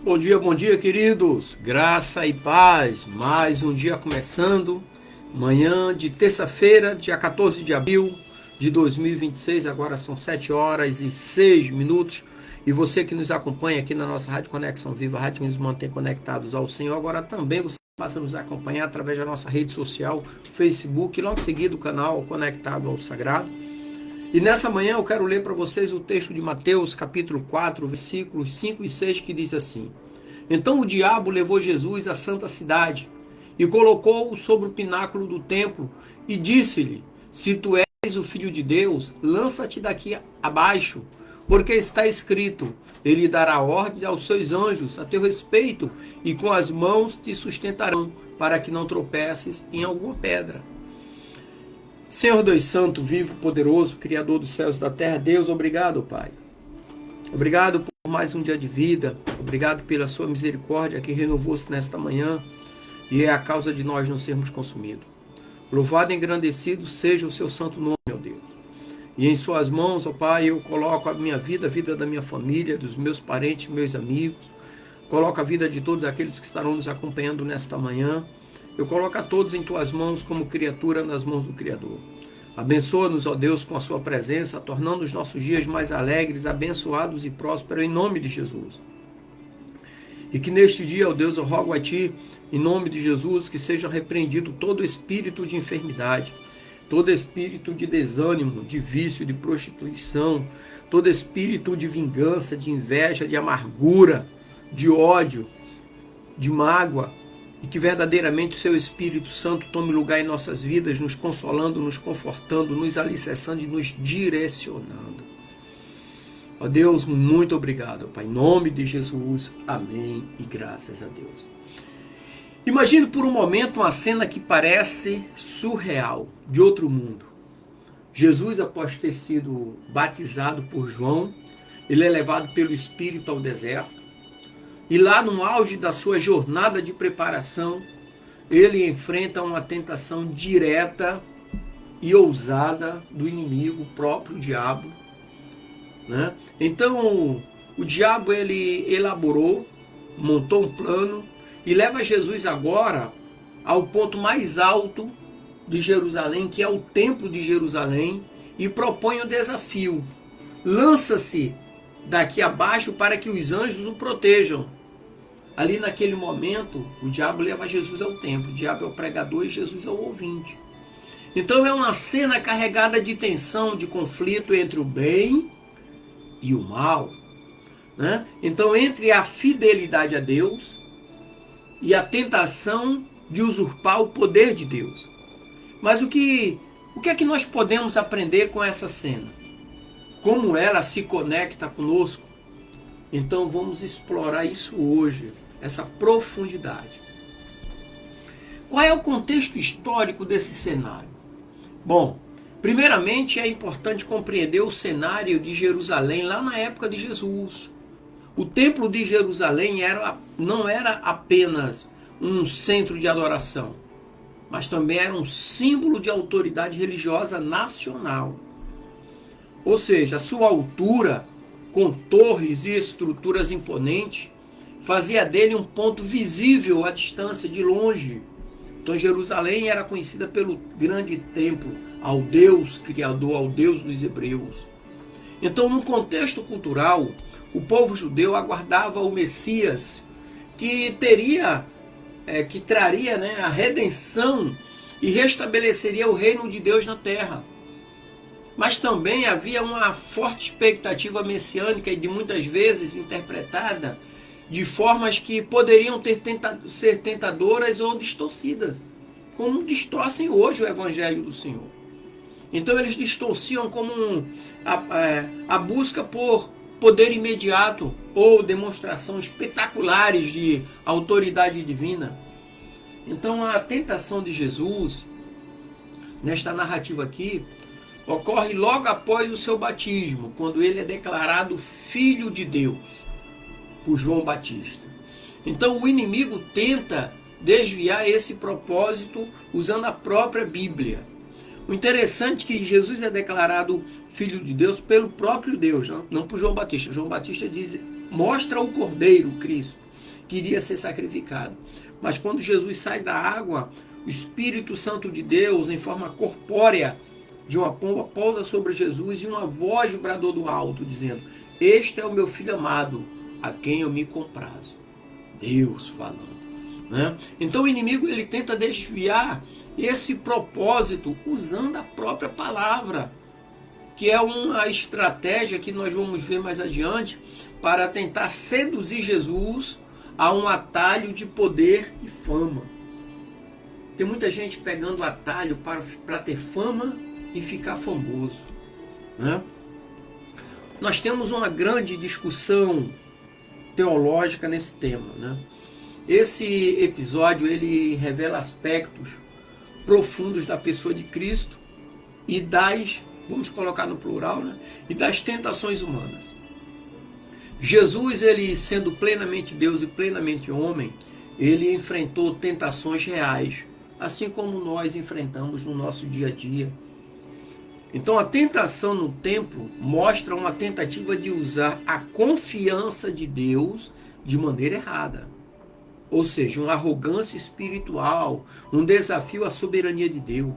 Bom dia, queridos. Graça e paz. Mais um dia começando. Manhã de terça-feira, dia 14 de abril de 2026. Agora são 7 horas e 6 minutos. E você que nos acompanha aqui na nossa Rádio Conexão Viva, a rádio que nos mantém conectados ao Senhor. Agora também você passa a nos acompanhar através da nossa rede social, Facebook, e logo em seguida o canal Conectado ao Sagrado. E nessa manhã eu quero ler para vocês o texto de Mateus, capítulo 4, versículos 5 e 6, que diz assim: Então o diabo levou Jesus à santa cidade e colocou-o sobre o pináculo do templo e disse-lhe: Se tu és o filho de Deus, lança-te daqui abaixo, porque está escrito: Ele dará ordens aos seus anjos a teu respeito e com as mãos te sustentarão, para que não tropeces em alguma pedra. Senhor Deus Santo, vivo, poderoso, Criador dos céus e da terra, Deus, obrigado, Pai. Obrigado por mais um dia de vida. Obrigado pela sua misericórdia que renovou-se nesta manhã e é a causa de nós não sermos consumidos. Louvado e engrandecido seja o seu santo nome, meu Deus. E em suas mãos, ó Pai, eu coloco a minha vida, a vida da minha família, dos meus parentes, meus amigos. Coloco a vida de todos aqueles que estarão nos acompanhando nesta manhã. Eu coloco a todos em tuas mãos como criatura nas mãos do Criador. Abençoa-nos, ó Deus, com a sua presença, tornando os nossos dias mais alegres, abençoados e prósperos, em nome de Jesus. E que neste dia, ó Deus, eu rogo a Ti, em nome de Jesus, que seja repreendido todo espírito de enfermidade, todo espírito de desânimo, de vício, de prostituição, todo espírito de vingança, de inveja, de amargura, de ódio, de mágoa, e que verdadeiramente o Seu Espírito Santo tome lugar em nossas vidas, nos consolando, nos confortando, nos alicerçando e nos direcionando. Ó Deus, muito obrigado, Pai. Em nome de Jesus, amém e graças a Deus. Imagine por um momento uma cena que parece surreal, de outro mundo. Jesus, após ter sido batizado por João, ele é levado pelo Espírito ao deserto. E lá no auge da sua jornada de preparação, ele enfrenta uma tentação direta e ousada do inimigo, o próprio diabo, né? Então, o diabo ele elaborou, montou um plano e leva Jesus agora ao ponto mais alto de Jerusalém, que é o Templo de Jerusalém, e propõe o desafio: lança-se daqui abaixo para que os anjos o protejam. Ali naquele momento, o diabo leva Jesus ao templo. O diabo é o pregador e Jesus é o ouvinte. Então é uma cena carregada de tensão, de conflito entre o bem e o mal, né? Então entre a fidelidade a Deus e a tentação de usurpar o poder de Deus. Mas o que é que nós podemos aprender com essa cena? Como ela se conecta conosco? Então vamos explorar isso hoje, essa profundidade. Qual é o contexto histórico desse cenário? Bom, primeiramente é importante compreender o cenário de Jerusalém lá na época de Jesus. O Templo de Jerusalém não era apenas um centro de adoração, mas também era um símbolo de autoridade religiosa nacional. Ou seja, a sua altura, com torres e estruturas imponentes, fazia dele um ponto visível à distância, de longe. Então Jerusalém era conhecida pelo grande templo, ao Deus Criador, ao Deus dos Hebreus. Então, no contexto cultural, o povo judeu aguardava o Messias, que traria, né, a redenção e restabeleceria o reino de Deus na terra. Mas também havia uma forte expectativa messiânica e de muitas vezes interpretada de formas que poderiam ser tentadoras ou distorcidas, como distorcem hoje o Evangelho do Senhor. Então eles distorciam como a busca por poder imediato ou demonstração espetaculares de autoridade divina. Então a tentação de Jesus, nesta narrativa aqui, ocorre logo após o seu batismo, quando ele é declarado Filho de Deus por João Batista. Então o inimigo tenta desviar esse propósito usando a própria Bíblia. O interessante é que Jesus é declarado Filho de Deus pelo próprio Deus, não por João Batista. João Batista diz: mostra o Cordeiro, Cristo. que iria ser sacrificado. Mas quando Jesus sai da água, o Espírito Santo de Deus, em forma corpórea de uma pomba, pousa sobre Jesus e uma voz bradou do alto, dizendo: este é o meu filho amado, a quem eu me comprazo. Deus falando. Né? Então o inimigo ele tenta desviar esse propósito usando a própria palavra, que é uma estratégia que nós vamos ver mais adiante para tentar seduzir Jesus a um atalho de poder e fama. Tem muita gente pegando atalho para ter fama e ficar famoso. Né? Nós temos uma grande discussão teológica nesse tema. Né? Esse episódio ele revela aspectos profundos da pessoa de Cristo e das, vamos colocar no plural, né? E das tentações humanas. Jesus, ele sendo plenamente Deus e plenamente homem, ele enfrentou tentações reais, assim como nós enfrentamos no nosso dia a dia. Então a tentação no templo mostra uma tentativa de usar a confiança de Deus de maneira errada. Ou seja, uma arrogância espiritual, um desafio à soberania de Deus.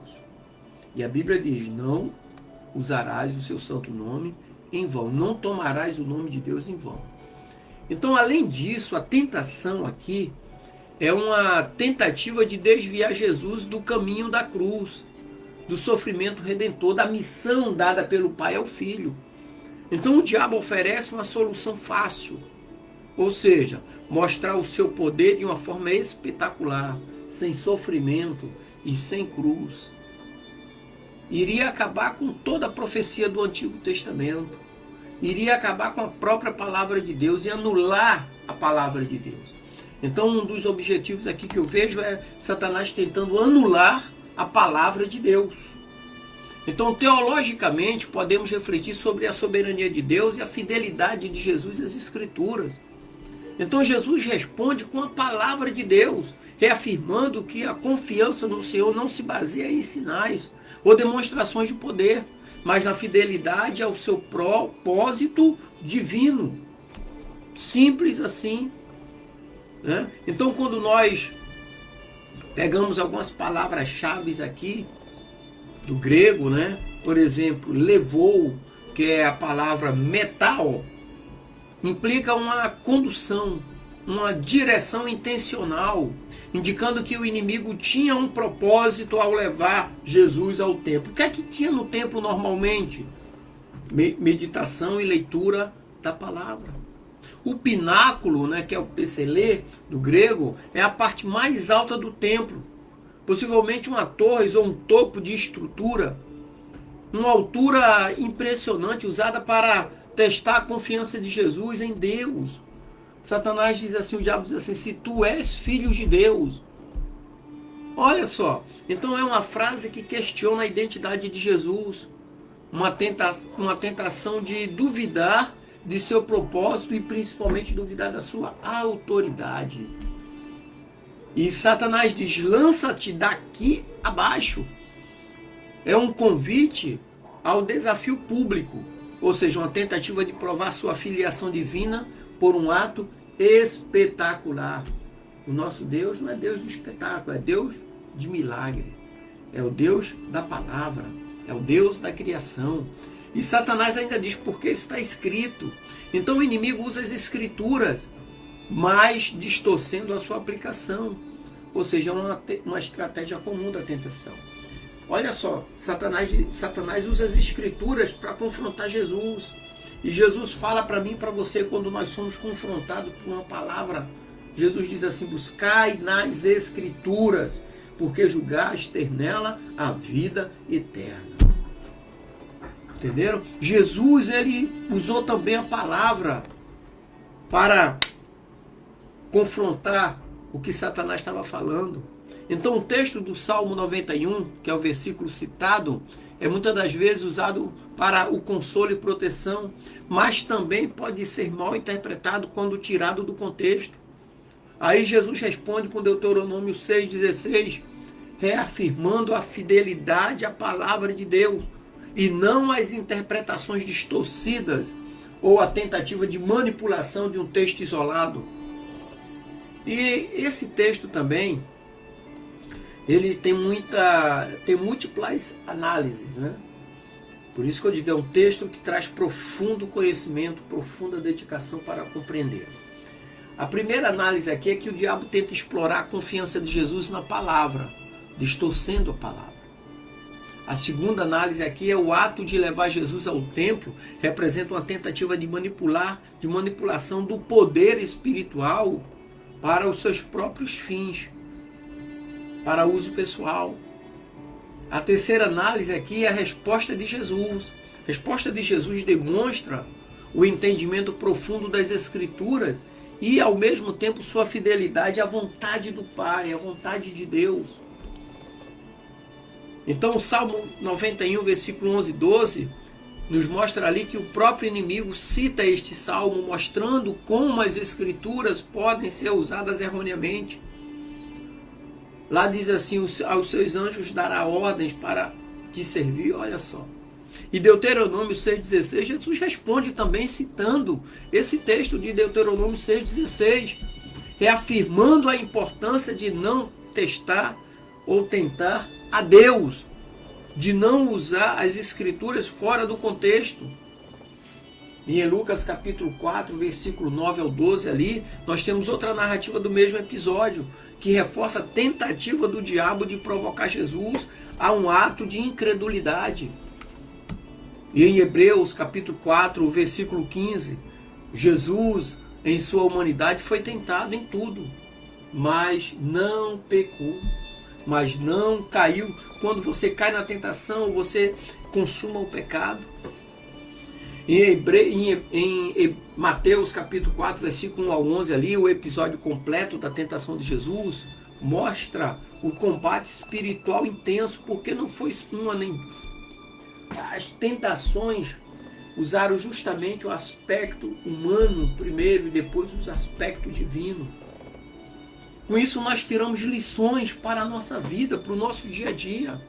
E a Bíblia diz: não usarás o seu santo nome em vão, não tomarás o nome de Deus em vão. Então, além disso, a tentação aqui é uma tentativa de desviar Jesus do caminho da cruz, do sofrimento redentor, da missão dada pelo Pai ao Filho. Então o diabo oferece uma solução fácil, ou seja, mostrar o seu poder de uma forma espetacular, sem sofrimento e sem cruz. Iria acabar com toda a profecia do Antigo Testamento. Iria acabar com a própria palavra de Deus e anular a palavra de Deus. Então um dos objetivos aqui que eu vejo é Satanás tentando anular a palavra de Deus. Então, teologicamente, podemos refletir sobre a soberania de Deus e a fidelidade de Jesus às Escrituras. Então, Jesus responde com a palavra de Deus, reafirmando que a confiança no Senhor não se baseia em sinais ou demonstrações de poder, mas na fidelidade ao seu propósito divino. Simples assim. Né? Então, quando nós pegamos algumas palavras-chave aqui do grego, né? Por exemplo, levou, que é a palavra metal, implica uma condução, uma direção intencional, indicando que o inimigo tinha um propósito ao levar Jesus ao templo. O que é que tinha no templo normalmente? Meditação e leitura da palavra. O pináculo, né, que é o pecelê do grego, é a parte mais alta do templo. Possivelmente uma torre ou um topo de estrutura, uma altura impressionante, usada para testar a confiança de Jesus em Deus. Satanás diz assim, o diabo diz assim: se tu és filho de Deus. Olha só, então é uma frase que questiona a identidade de Jesus, uma tentação de duvidar de seu propósito e principalmente duvidar da sua autoridade. E Satanás diz: lança-te daqui abaixo. É um convite ao desafio público, ou seja, uma tentativa de provar sua filiação divina por um ato espetacular. O nosso Deus não é Deus de espetáculo, é Deus de milagre. É o Deus da palavra, é o Deus da criação. E Satanás ainda diz: porque está escrito. Então o inimigo usa as escrituras, mas distorcendo a sua aplicação. Ou seja, uma estratégia comum da tentação. Olha só, Satanás usa as escrituras para confrontar Jesus. E Jesus fala para mim e para você, quando nós somos confrontados por uma palavra, Jesus diz assim: buscai nas escrituras, porque julgaste ter nela a vida eterna. Entenderam? Jesus, ele usou também a palavra para confrontar o que Satanás estava falando. Então o texto do Salmo 91, que é o versículo citado, é muitas das vezes usado para o consolo e proteção, mas também pode ser mal interpretado quando tirado do contexto. Aí Jesus responde com Deuteronômio 6,16, reafirmando a fidelidade à palavra de Deus, e não as interpretações distorcidas ou a tentativa de manipulação de um texto isolado. E esse texto também, ele tem múltiplas análises, né? Por isso que eu digo, é um texto que traz profundo conhecimento, profunda dedicação para compreender. A primeira análise aqui é que o diabo tenta explorar a confiança de Jesus na palavra, distorcendo a palavra. A segunda análise aqui é o ato de levar Jesus ao templo, representa uma tentativa de manipulação do poder espiritual para os seus próprios fins, para uso pessoal. A terceira análise aqui é a resposta de Jesus. A resposta de Jesus demonstra o entendimento profundo das Escrituras e, ao mesmo tempo, sua fidelidade à vontade do Pai, à vontade de Deus. Então, o Salmo 91, versículo 11 e 12, nos mostra ali que o próprio inimigo cita este salmo, mostrando como as Escrituras podem ser usadas erroneamente. Lá diz assim, aos seus anjos dará ordens para te servir, olha só. E Deuteronômio 6,16, Jesus responde também citando esse texto de Deuteronômio 6,16, reafirmando a importância de não testar ou tentar a Deus, de não usar as Escrituras fora do contexto. E em Lucas capítulo 4, versículo 9 ao 12 ali, nós temos outra narrativa do mesmo episódio, que reforça a tentativa do diabo de provocar Jesus a um ato de incredulidade. E em Hebreus capítulo 4, versículo 15, Jesus, em sua humanidade, foi tentado em tudo, mas não pecou, mas não caiu. Quando você cai na tentação, você consuma o pecado. Em Mateus capítulo 4, versículo 1 ao 11, ali, o episódio completo da tentação de Jesus mostra o combate espiritual intenso, porque não foi uma nem... As tentações usaram justamente o aspecto humano primeiro e depois os aspectos divinos. Com isso nós tiramos lições para a nossa vida, para o nosso dia a dia.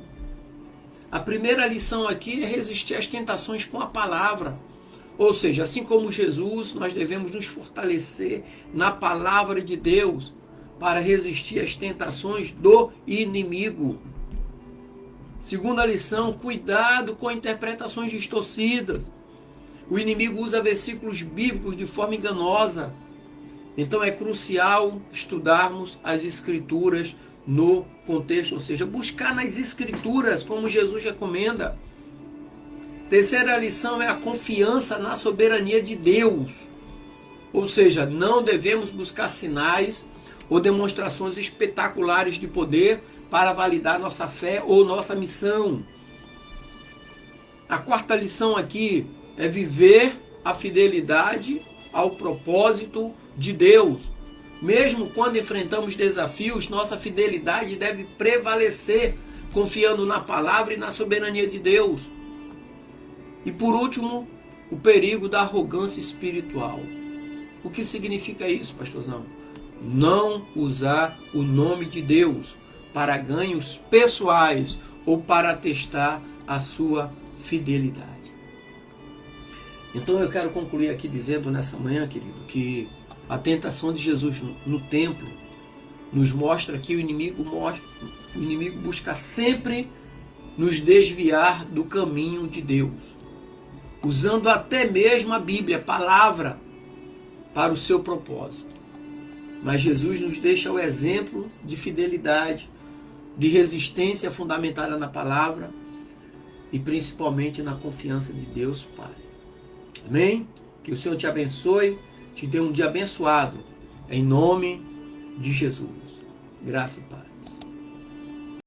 A primeira lição aqui é resistir às tentações com a palavra. Ou seja, assim como Jesus, nós devemos nos fortalecer na palavra de Deus para resistir às tentações do inimigo. Segunda lição, cuidado com interpretações distorcidas. O inimigo usa versículos bíblicos de forma enganosa. Então é crucial estudarmos as Escrituras no contexto, ou seja, buscar nas Escrituras, como Jesus recomenda. Terceira lição é a confiança na soberania de Deus. Ou seja, não devemos buscar sinais ou demonstrações espetaculares de poder para validar nossa fé ou nossa missão. A quarta lição aqui é viver a fidelidade ao propósito de Deus. Mesmo quando enfrentamos desafios, nossa fidelidade deve prevalecer, confiando na palavra e na soberania de Deus. E por último, o perigo da arrogância espiritual. O que significa isso, pastorzão? Não usar o nome de Deus para ganhos pessoais ou para testar a sua fidelidade. Então eu quero concluir aqui dizendo nessa manhã, querido, que a tentação de Jesus no templo nos mostra que o inimigo busca sempre nos desviar do caminho de Deus, usando até mesmo a Bíblia, a palavra, para o seu propósito. Mas Jesus nos deixa o exemplo de fidelidade, de resistência fundamentada na palavra e principalmente na confiança de Deus Pai. Amém? Que o Senhor te abençoe, te dê um dia abençoado, em nome de Jesus. Graça e paz.